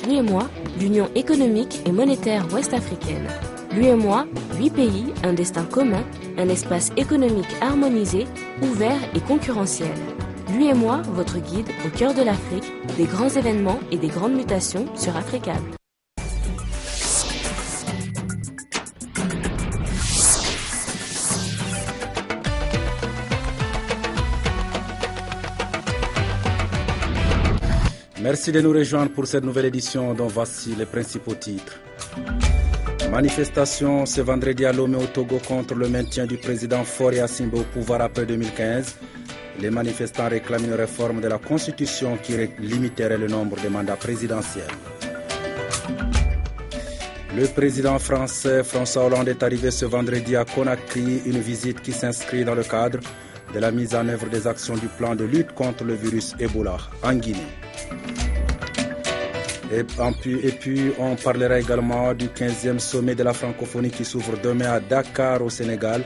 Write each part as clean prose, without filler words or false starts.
L'UEMOA, l'Union économique et monétaire ouest-africaine. L'UEMOA, 8 pays, un destin commun, un espace économique harmonisé, ouvert et concurrentiel. L'UEMOA, votre guide au cœur de l'Afrique, des grands événements et des grandes mutations sur Africable. Merci de nous rejoindre pour cette nouvelle édition dont voici les principaux titres. Manifestation ce vendredi à Lomé au Togo contre le maintien du président Faure Gnassingbé au pouvoir après 2015. Les manifestants réclament une réforme de la Constitution qui limiterait le nombre de mandats présidentiels. Le président français François Hollande est arrivé ce vendredi à Conakry, une visite qui s'inscrit dans le cadre de la mise en œuvre des actions du plan de lutte contre le virus Ebola en Guinée. Et puis, on parlera également du 15e sommet de la francophonie qui s'ouvre demain à Dakar, au Sénégal.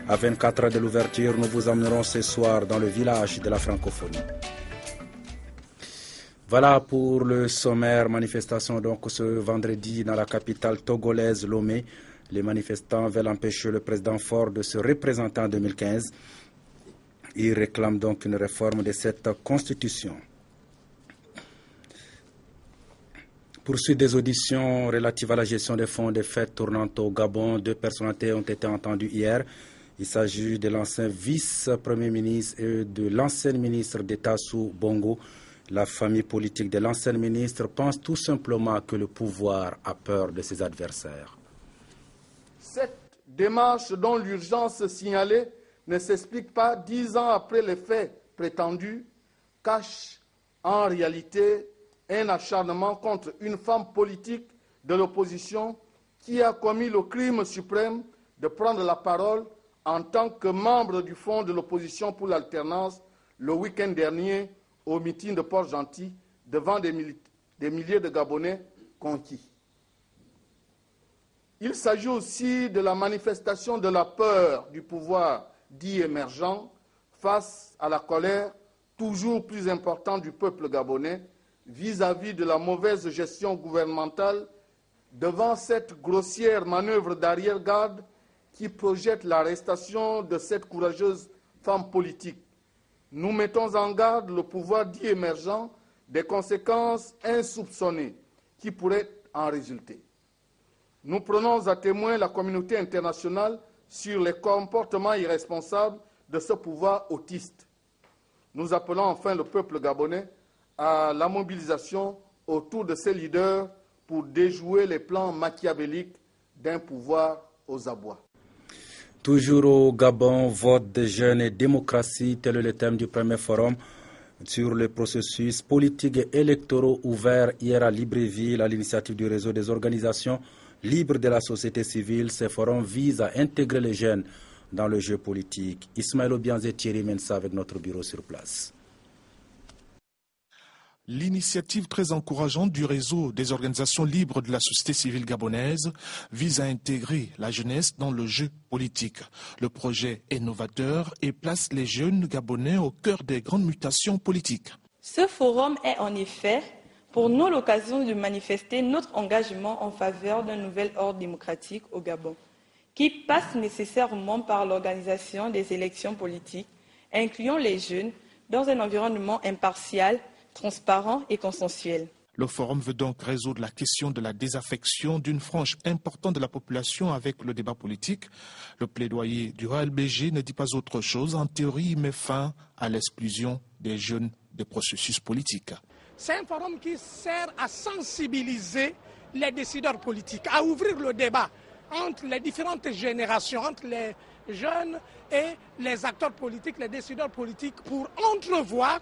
À 24 heures de l'ouverture, nous vous emmenerons ce soir dans le village de la francophonie. Voilà pour le sommaire. Manifestation donc ce vendredi dans la capitale togolaise, Lomé. Les manifestants veulent empêcher le président Faure de se représenter en 2015. Ils réclament donc une réforme de cette constitution. Poursuite des auditions relatives à la gestion des fonds des fêtes tournantes au Gabon. 2 personnalités ont été entendues hier. Il s'agit de l'ancien vice-premier ministre et de l'ancienne ministre d'État Sou Bongo. La famille politique de l'ancien ministre pense tout simplement que le pouvoir a peur de ses adversaires. Cette démarche dont l'urgence signalée ne s'explique pas 10 ans après les faits prétendus, cache en réalité un acharnement contre une femme politique de l'opposition qui a commis le crime suprême de prendre la parole en tant que membre du Front de l'opposition pour l'alternance le week-end dernier au meeting de Port-Gentil devant des milliers de Gabonais conquis. Il s'agit aussi de la manifestation de la peur du pouvoir dit émergent face à la colère toujours plus importante du peuple gabonais vis-à-vis de la mauvaise gestion gouvernementale devant cette grossière manœuvre d'arrière-garde qui projette l'arrestation de cette courageuse femme politique. Nous mettons en garde le pouvoir dit émergent des conséquences insoupçonnées qui pourraient en résulter. Nous prenons à témoin la communauté internationale sur les comportements irresponsables de ce pouvoir autiste. Nous appelons enfin le peuple gabonais à la mobilisation autour de ses leaders pour déjouer les plans machiavéliques d'un pouvoir aux abois. Toujours au Gabon, vote des jeunes et démocratie, tel est le thème du premier forum sur le processus politique et électoraux ouvert hier à Libreville à l'initiative du réseau des organisations libres de la société civile. Ces forums visent à intégrer les jeunes dans le jeu politique. Ismaël Obianze et Thierry Mensa avec notre bureau sur place. L'initiative très encourageante du réseau des organisations libres de la société civile gabonaise vise à intégrer la jeunesse dans le jeu politique. Le projet est novateur et place les jeunes gabonais au cœur des grandes mutations politiques. Ce forum est en effet pour nous l'occasion de manifester notre engagement en faveur d'un nouvel ordre démocratique au Gabon, qui passe nécessairement par l'organisation des élections politiques, incluant les jeunes dans un environnement impartial, transparent et consensuel. Le forum veut donc résoudre la question de la désaffection d'une frange importante de la population avec le débat politique. Le plaidoyer du RLBG ne dit pas autre chose. En théorie, il met fin à l'exclusion des jeunes des processus politiques. C'est un forum qui sert à sensibiliser les décideurs politiques, à ouvrir le débat entre les différentes générations, entre les jeunes et les acteurs politiques, les décideurs politiques, pour entrevoir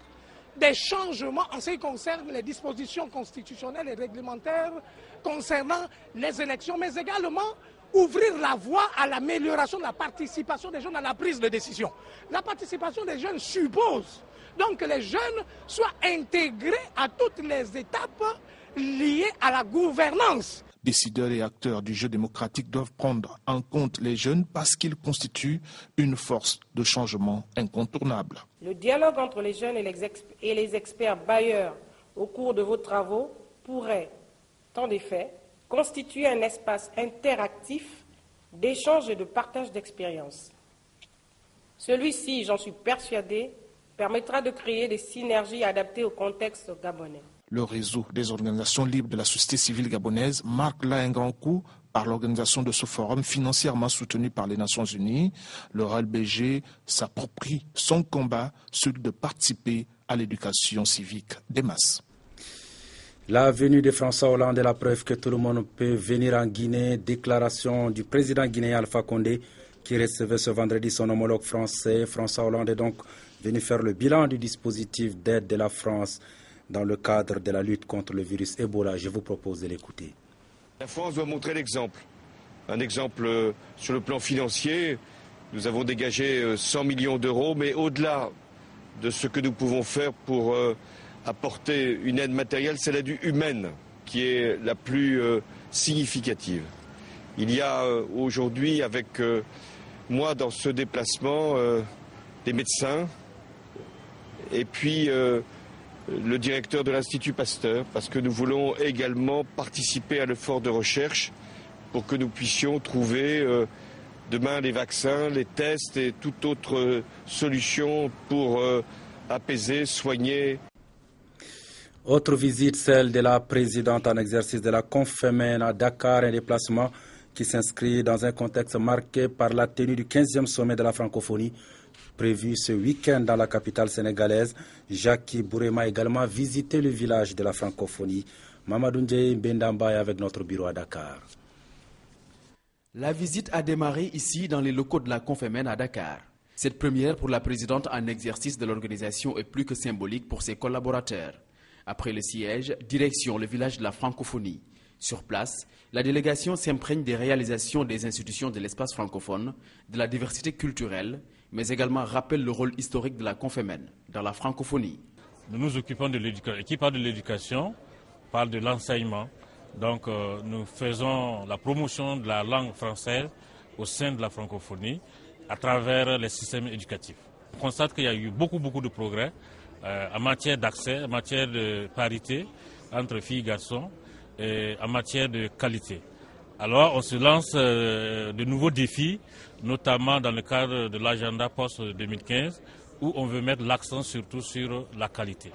des changements en ce qui concerne les dispositions constitutionnelles et réglementaires concernant les élections, mais également ouvrir la voie à l'amélioration de la participation des jeunes à la prise de décision. La participation des jeunes suppose donc que les jeunes soient intégrés à toutes les étapes liées à la gouvernance. Décideurs et acteurs du jeu démocratique doivent prendre en compte les jeunes parce qu'ils constituent une force de changement incontournable. Le dialogue entre les jeunes et les experts bailleurs au cours de vos travaux pourrait, temps des faits, constitue un espace interactif d'échange et de partage d'expériences. Celui-ci, j'en suis persuadée, permettra de créer des synergies adaptées au contexte gabonais. Le réseau des organisations libres de la société civile gabonaise marque là un grand coup par l'organisation de ce forum financièrement soutenu par les Nations Unies. Le RLBG s'approprie son combat, celui de participer à l'éducation civique des masses. La venue de François Hollande est la preuve que tout le monde peut venir en Guinée. Déclaration du président guinéen Alpha Condé qui recevait ce vendredi son homologue français. François Hollande est donc venu faire le bilan du dispositif d'aide de la France dans le cadre de la lutte contre le virus Ebola. Je vous propose de l'écouter. La France doit montrer l'exemple. Un exemple sur le plan financier. Nous avons dégagé 100 millions d'euros, mais au-delà de ce que nous pouvons faire pour apporter une aide matérielle, c'est l'aide humaine qui est la plus significative. Il y a aujourd'hui avec moi dans ce déplacement des médecins et puis le directeur de l'Institut Pasteur, parce que nous voulons également participer à l'effort de recherche pour que nous puissions trouver demain les vaccins, les tests et toute autre solution pour apaiser, soigner. Autre visite, celle de la présidente en exercice de la Confémen à Dakar, un déplacement qui s'inscrit dans un contexte marqué par la tenue du 15e sommet de la francophonie prévu ce week-end dans la capitale sénégalaise. Jackie Bourema a également visité le village de la francophonie. Mamadou Ndiaye Bendamba est avec notre bureau à Dakar. La visite a démarré ici dans les locaux de la Confémen à Dakar. Cette première pour la présidente en exercice de l'organisation est plus que symbolique pour ses collaborateurs. Après le siège, direction le village de la francophonie. Sur place, la délégation s'imprègne des réalisations des institutions de l'espace francophone, de la diversité culturelle, mais également rappelle le rôle historique de la Confémen dans la francophonie. Nous nous occupons de l'éducation. Qui parle de l'éducation parle de l'enseignement. Donc nous faisons la promotion de la langue française au sein de la francophonie à travers les systèmes éducatifs. On constate qu'il y a eu beaucoup de progrès en matière d'accès, en matière de parité entre filles et garçons et en matière de qualité. Alors on se lance de nouveaux défis, notamment dans le cadre de l'agenda post-2015 où on veut mettre l'accent surtout sur la qualité.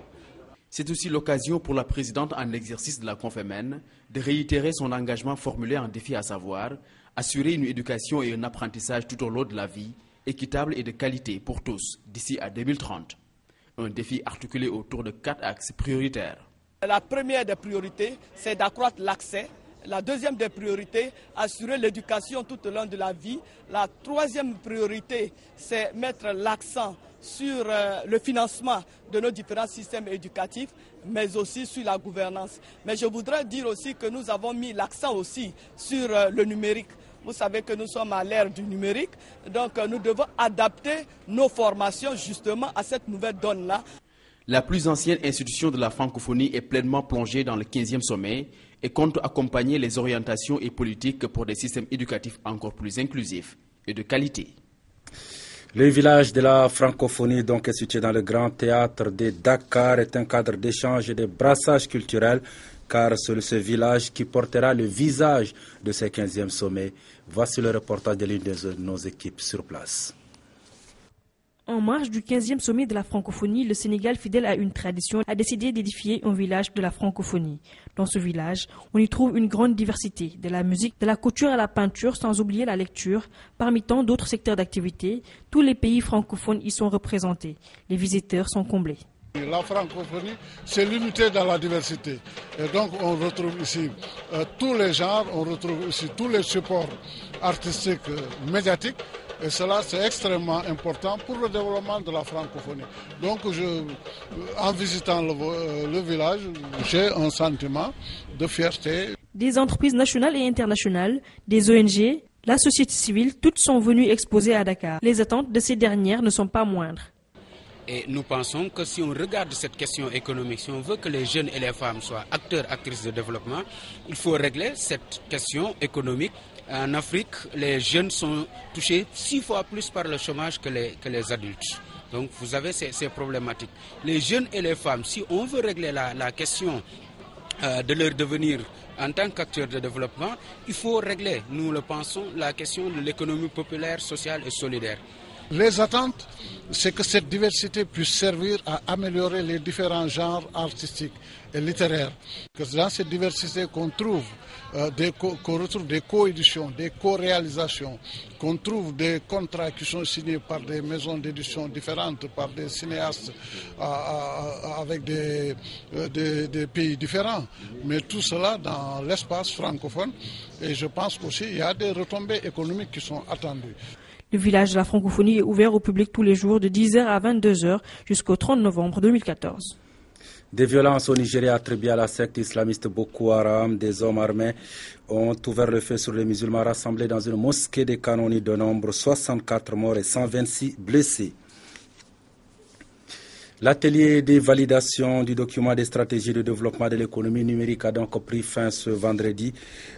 C'est aussi l'occasion pour la présidente en exercice de la Confémen de réitérer son engagement formulé en défi, à savoir assurer une éducation et un apprentissage tout au long de la vie, équitable et de qualité pour tous d'ici à 2030. Un défi articulé autour de 4 axes prioritaires. La première des priorités, c'est d'accroître l'accès. La deuxième des priorités, assurer l'éducation tout au long de la vie. La troisième priorité, c'est mettre l'accent sur le financement de nos différents systèmes éducatifs, mais aussi sur la gouvernance. Mais je voudrais dire aussi que nous avons mis l'accent aussi sur le numérique. Vous savez que nous sommes à l'ère du numérique, donc nous devons adapter nos formations justement à cette nouvelle donne-là. La plus ancienne institution de la francophonie est pleinement plongée dans le 15e sommet et compte accompagner les orientations et politiques pour des systèmes éducatifs encore plus inclusifs et de qualité. Le village de la francophonie, donc, est situé dans le grand théâtre de Dakar, est un cadre d'échange et de brassage culturel, car c'est ce village qui portera le visage de ce 15e sommet. Voici le reportage de l'une de nos équipes sur place. En marge du 15e sommet de la francophonie, le Sénégal, fidèle à une tradition, a décidé d'édifier un village de la francophonie. Dans ce village, on y trouve une grande diversité, de la musique, de la couture à la peinture, sans oublier la lecture. Parmi tant d'autres secteurs d'activité, tous les pays francophones y sont représentés. Les visiteurs sont comblés. La francophonie, c'est l'unité dans la diversité. Et donc on retrouve ici tous les genres, on retrouve ici tous les supports artistiques, médiatiques. Et cela, c'est extrêmement important pour le développement de la francophonie. Donc, en visitant le village, j'ai un sentiment de fierté. Des entreprises nationales et internationales, des ONG, la société civile, toutes sont venues exposer à Dakar. Les attentes de ces dernières ne sont pas moindres. Et nous pensons que si on regarde cette question économique, si on veut que les jeunes et les femmes soient acteurs, actrices de développement, il faut régler cette question économique. En Afrique, les jeunes sont touchés 6 fois plus par le chômage que les adultes. Donc vous avez ces problématiques. Les jeunes et les femmes, si on veut régler la question de leur devenir en tant qu'acteurs de développement, il faut régler, nous le pensons, la question de l'économie populaire, sociale et solidaire. Les attentes, c'est que cette diversité puisse servir à améliorer les différents genres artistiques et littéraires. Que dans cette diversité qu'on trouve qu'on retrouve des co-éditions, des co-réalisations, qu'on trouve des contrats qui sont signés par des maisons d'édition différentes, par des cinéastes avec des pays différents. Mais tout cela dans l'espace francophone. Et je pense qu'aussi il y a des retombées économiques qui sont attendues. Le village de la francophonie est ouvert au public tous les jours de 10h à 22h jusqu'au 30 novembre 2014. Des violences au Nigeria attribuées à la secte islamiste Boko Haram, des hommes armés ont ouvert le feu sur les musulmans rassemblés dans une mosquée de Kanoni de nombre 64 morts et 126 blessés. L'atelier de validation du document des stratégies de développement de l'économie numérique a donc pris fin ce vendredi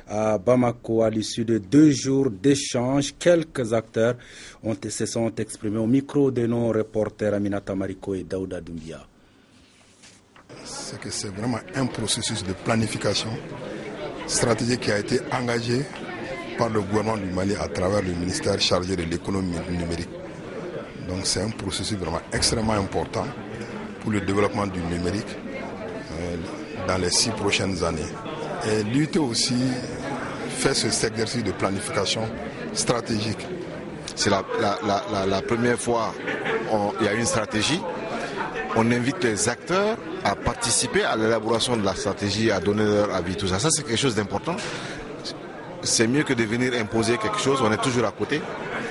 à Bamako à l'issue de 2 jours d'échanges. Quelques acteurs se sont exprimés au micro de nos reporters Aminata Mariko et Daouda Doumbia. C'est que c'est vraiment un processus de planification stratégique qui a été engagé par le gouvernement du Mali à travers le ministère chargé de l'économie numérique. Donc c'est un processus vraiment extrêmement important pour le développement du numérique dans les 6 prochaines années. Et l'UIT aussi fait cet exercice de planification stratégique. C'est la première fois qu'il y a une stratégie. On invite les acteurs à participer à l'élaboration de la stratégie, à donner leur avis, tout ça. Ça, c'est quelque chose d'important. C'est mieux que de venir imposer quelque chose. On est toujours à côté,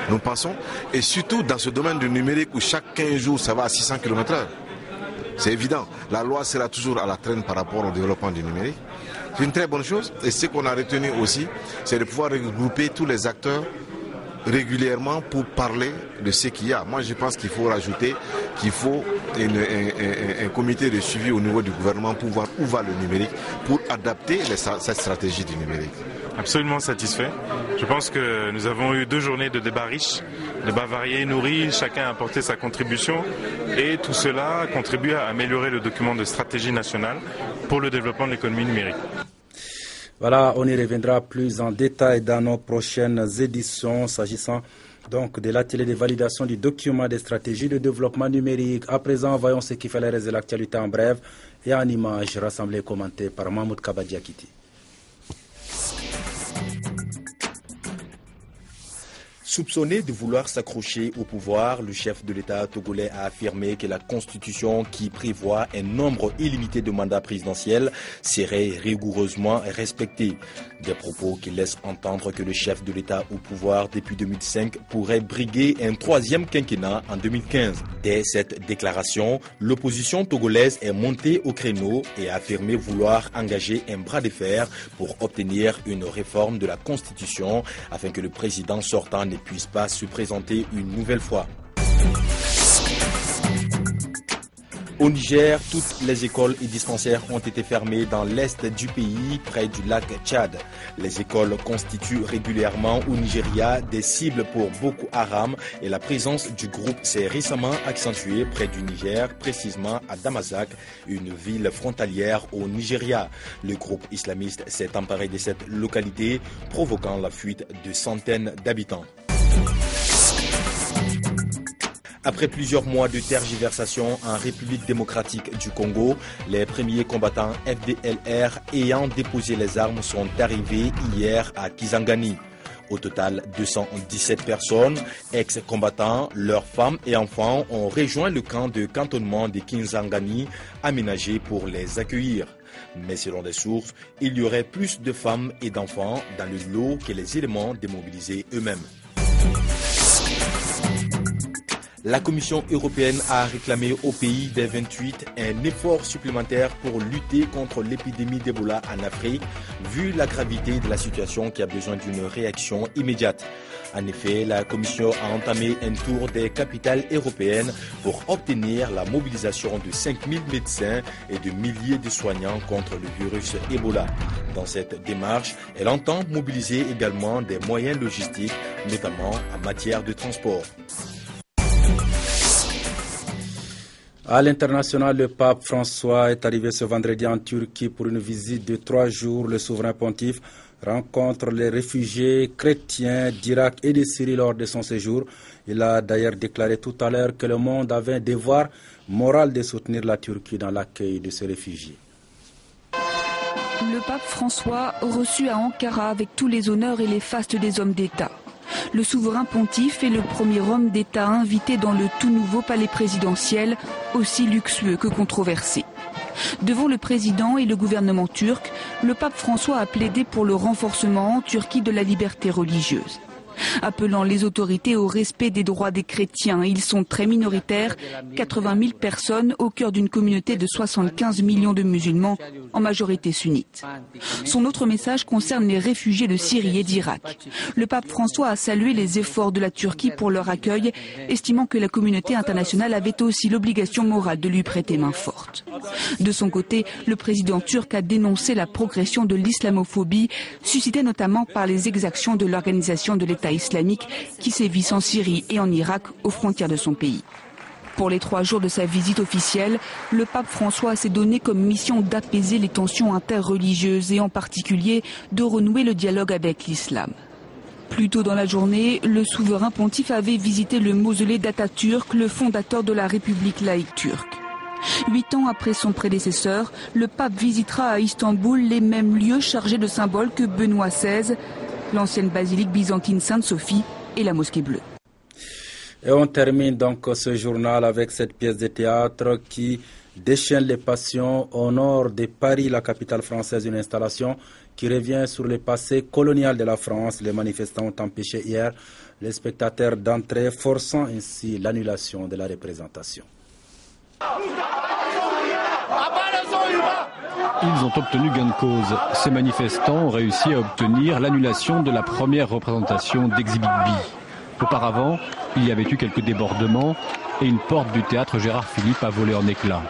nous pensons. Et surtout dans ce domaine du numérique où chaque 15 jours, ça va à 600 km/h. C'est évident. La loi sera toujours à la traîne par rapport au développement du numérique. C'est une très bonne chose. Et ce qu'on a retenu aussi, c'est de pouvoir regrouper tous les acteurs régulièrement pour parler de ce qu'il y a. Moi, je pense qu'il faut rajouter qu'il faut un comité de suivi au niveau du gouvernement pour voir où va le numérique, pour adapter cette stratégie du numérique. Absolument satisfait. Je pense que nous avons eu 2 journées de débats riches, débats variés, nourris, chacun a apporté sa contribution et tout cela contribue à améliorer le document de stratégie nationale pour le développement de l'économie numérique. Voilà, on y reviendra plus en détail dans nos prochaines éditions s'agissant donc de l'atelier de validation du document des stratégies de développement numérique. À présent, voyons ce qui fait le reste de l'actualité en bref et en images rassemblées et commentées par Mahmoud Kabadiakiti. Soupçonné de vouloir s'accrocher au pouvoir, le chef de l'État togolais a affirmé que la constitution qui prévoit un nombre illimité de mandats présidentiels serait rigoureusement respectée. Des propos qui laissent entendre que le chef de l'État au pouvoir depuis 2005 pourrait briguer un 3e quinquennat en 2015. Dès cette déclaration, l'opposition togolaise est montée au créneau et a affirmé vouloir engager un bras de fer pour obtenir une réforme de la constitution afin que le président sortant ne puisse pas se présenter une nouvelle fois. Au Niger, toutes les écoles et dispensaires ont été fermées dans l'est du pays, près du lac Tchad. Les écoles constituent régulièrement au Nigeria des cibles pour Boko Haram et la présence du groupe s'est récemment accentuée près du Niger, précisément à Damasak, une ville frontalière au Nigeria. Le groupe islamiste s'est emparé de cette localité, provoquant la fuite de centaines d'habitants. Après plusieurs mois de tergiversation en République démocratique du Congo, les premiers combattants FDLR ayant déposé les armes sont arrivés hier à Kisangani. Au total, 217 personnes, ex-combattants, leurs femmes et enfants ont rejoint le camp de cantonnement de Kisangani, aménagé pour les accueillir. Mais selon des sources, il y aurait plus de femmes et d'enfants dans le lot que les éléments démobilisés eux-mêmes. La Commission européenne a réclamé au pays des 28 un effort supplémentaire pour lutter contre l'épidémie d'Ebola en Afrique, vu la gravité de la situation qui a besoin d'une réaction immédiate. En effet, la Commission a entamé un tour des capitales européennes pour obtenir la mobilisation de 5000 médecins et de milliers de soignants contre le virus Ebola. Dans cette démarche, elle entend mobiliser également des moyens logistiques, notamment en matière de transport. À l'international, le pape François est arrivé ce vendredi en Turquie pour une visite de 3 jours. Le souverain pontife rencontre les réfugiés chrétiens d'Irak et de Syrie lors de son séjour. Il a d'ailleurs déclaré tout à l'heure que le monde avait un devoir moral de soutenir la Turquie dans l'accueil de ces réfugiés. Le pape François reçu à Ankara avec tous les honneurs et les fastes des hommes d'État. Le souverain pontife est le premier homme d'État invité dans le tout nouveau palais présidentiel, aussi luxueux que controversé. Devant le président et le gouvernement turc, le pape François a plaidé pour le renforcement en Turquie de la liberté religieuse. Appelant les autorités au respect des droits des chrétiens, ils sont très minoritaires, 80 000 personnes au cœur d'une communauté de 75 millions de musulmans, en majorité sunnites. Son autre message concerne les réfugiés de Syrie et d'Irak. Le pape François a salué les efforts de la Turquie pour leur accueil, estimant que la communauté internationale avait aussi l'obligation morale de lui prêter main forte. De son côté, le président turc a dénoncé la progression de l'islamophobie, suscitée notamment par les exactions de l'organisation de l'État islamique qui sévissent en Syrie et en Irak aux frontières de son pays. Pour les 3 jours de sa visite officielle, le pape François s'est donné comme mission d'apaiser les tensions interreligieuses et en particulier de renouer le dialogue avec l'islam. Plus tôt dans la journée, le souverain pontife avait visité le mausolée d'Atatürk, le fondateur de la République laïque turque. 8 ans après son prédécesseur, le pape visitera à Istanbul les mêmes lieux chargés de symboles que Benoît XVI, l'ancienne basilique byzantine Sainte-Sophie et la mosquée bleue. Et on termine donc ce journal avec cette pièce de théâtre qui déchaîne les passions au nord de Paris, la capitale française, une installation qui revient sur le passé colonial de la France. Les manifestants ont empêché hier les spectateurs d'entrer, forçant ainsi l'annulation de la représentation. Ils ont obtenu gain de cause. Ces manifestants ont réussi à obtenir l'annulation de la première représentation d'Exhibit B. Auparavant, il y avait eu quelques débordements et une porte du théâtre Gérard Philippe a volé en éclats.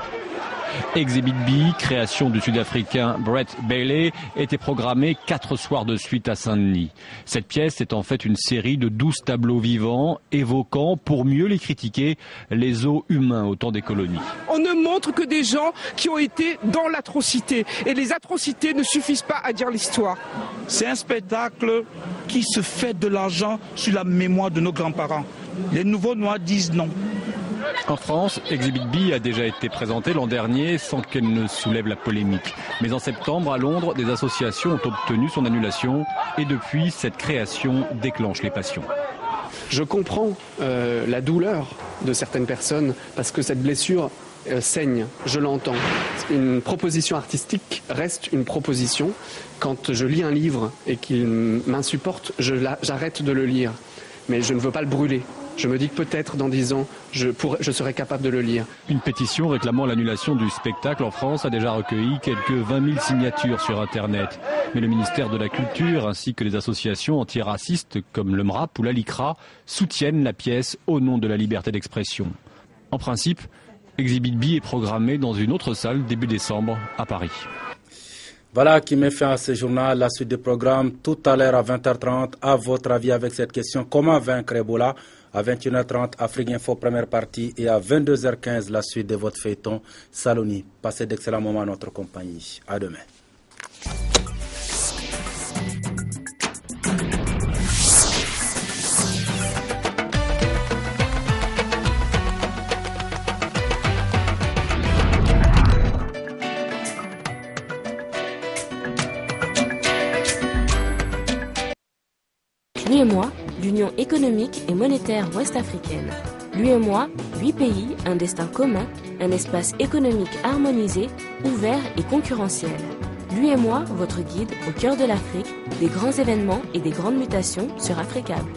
Exhibit B, création du Sud-Africain Brett Bailey, était programmée 4 soirs de suite à Saint-Denis. Cette pièce est en fait une série de 12 tableaux vivants évoquant, pour mieux les critiquer, les os humains au temps des colonies. On ne montre que des gens qui ont été dans l'atrocité. Et les atrocités ne suffisent pas à dire l'histoire. C'est un spectacle qui se fait de l'argent sur la mémoire de nos grands-parents. Les nouveaux noirs disent non. En France, Exhibit B a déjà été présenté l'an dernier sans qu'elle ne soulève la polémique. Mais en septembre, à Londres, des associations ont obtenu son annulation et depuis, cette création déclenche les passions. Je comprends la douleur de certaines personnes parce que cette blessure saigne, je l'entends. Une proposition artistique reste une proposition. Quand je lis un livre et qu'il m'insupporte, j'arrête de le lire. Mais je ne veux pas le brûler. Je me dis que peut-être dans 10 ans, je serai capable de le lire. Une pétition réclamant l'annulation du spectacle en France a déjà recueilli quelques 20 000 signatures sur Internet. Mais le ministère de la Culture ainsi que les associations antiracistes comme le MRAP ou la LICRA soutiennent la pièce au nom de la liberté d'expression. En principe, Exhibit B est programmé dans une autre salle début décembre à Paris. Voilà qui met fin à ce journal. La suite des programmes tout à l'heure à 20h30. À votre avis avec cette question, comment vaincre Ebola? À 21h30, Afrique Info, première partie. Et à 22h15, la suite de votre feuilleton Saloni. Passez d'excellents moments à notre compagnie. À demain. L'UEMOA, l'Union économique et monétaire ouest-africaine. L'UEMOA, 8 pays, un destin commun, un espace économique harmonisé, ouvert et concurrentiel. L'UEMOA, votre guide au cœur de l'Afrique, des grands événements et des grandes mutations sur Africable.